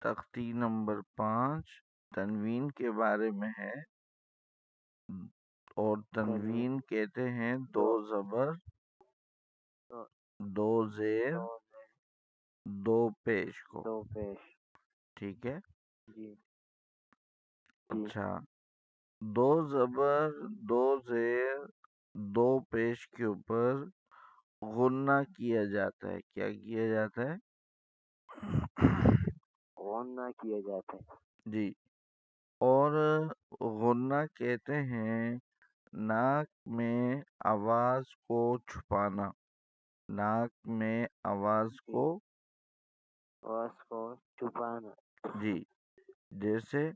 تختی نمبر 5 تنوین کے بارے میں ہے، اور تنوین کہتے ہیں دو زبر، دو زیر، دو پیش کو۔ ٹھیک ہے جی اچھا، دو زبر، دو زیر، دو پیش کے اوپر غنہ کیا جاتا ہے۔ کیا کیا جاتا ہے؟ غنہ کیا جاتا ہے جی، اور غنہ کہتے ہیں ناک میں آواز کو چھپانا، ناک میں آواز کو چھپانا۔ جی، جیسے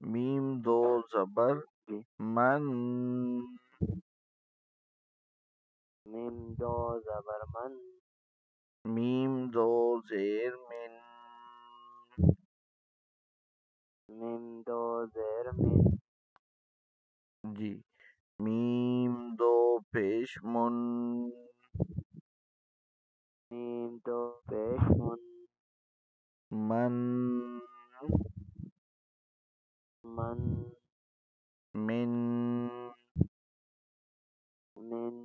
میم دو زبر جی من، میم دو زبر من، میم دو زیر من، میم دو زیر من، جی، میم دو پیش من، میم دو پیش من، من، من، من، من،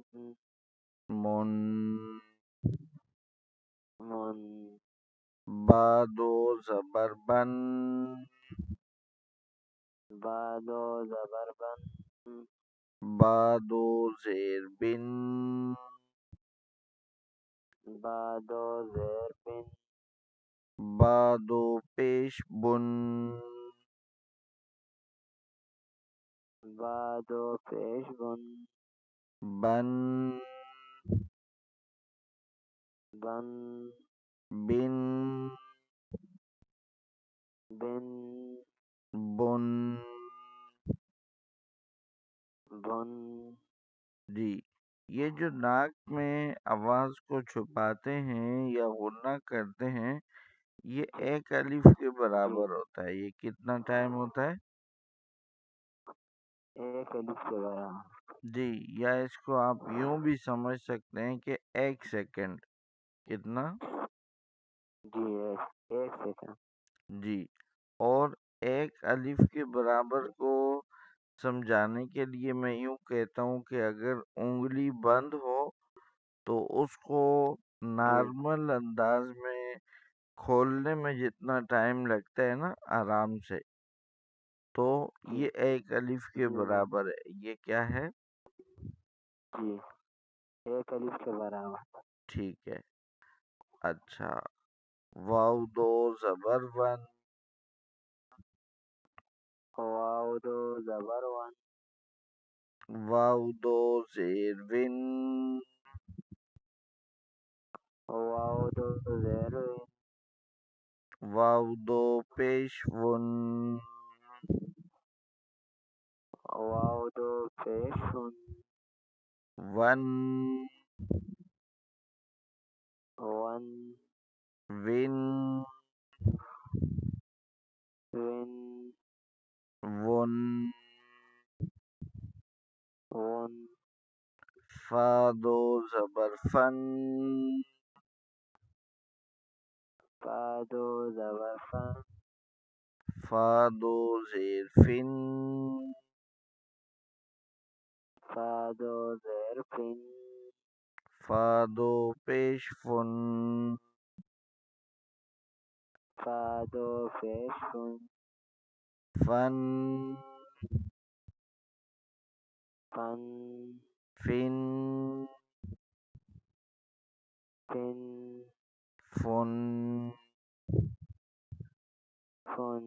من، من، با دو زبر بن، با دو زبر بن، با دو زیر بن، با دو زیر بن، با دو پیش بن، با دو پیش بن، بن، بن، بن، بن، بن، بن۔ جی، یہ جو ناک میں آواز کو چھپاتے ہیں یا غنہ کرتے ہیں، یہ ایک الف کے برابر ہوتا ہے۔ یہ کتنا ٹائم ہوتا ہے؟ ایک الف کے برابر۔ جی، یا اس کو آپ یوں بھی سمجھ سکتے ہیں کہ ایک سیکنڈ۔ کتنا؟ جی ایک سیکنڈ۔ جی، اور ایک الف کے برابر کو سمجھانے کے لیے میں یوں کہتا ہوں کہ اگر انگلی بند ہو تو اس کو نارمل انداز میں کھولنے میں جتنا ٹائم لگتا ہے نا آرام سے، تو یہ ایک الف کے برابر ہے۔ یہ کیا ہے؟ جی ایک الف کے برابر۔ ٹھیک ہے اچھا، واو دو زبر ون، واو دو زبر ون، واو دو زیر ون، واو دو زیر ون، واو دو پیش ون، واو دو پیش one, one, one, one, one, one, one, فا دو زبر فن، فا دو زبر فن، فا دو زیر فن، فا دو زیر فن، فا دو پیش فن، فا دو پیش فن، فن، فن، فن، فن، فن، فن،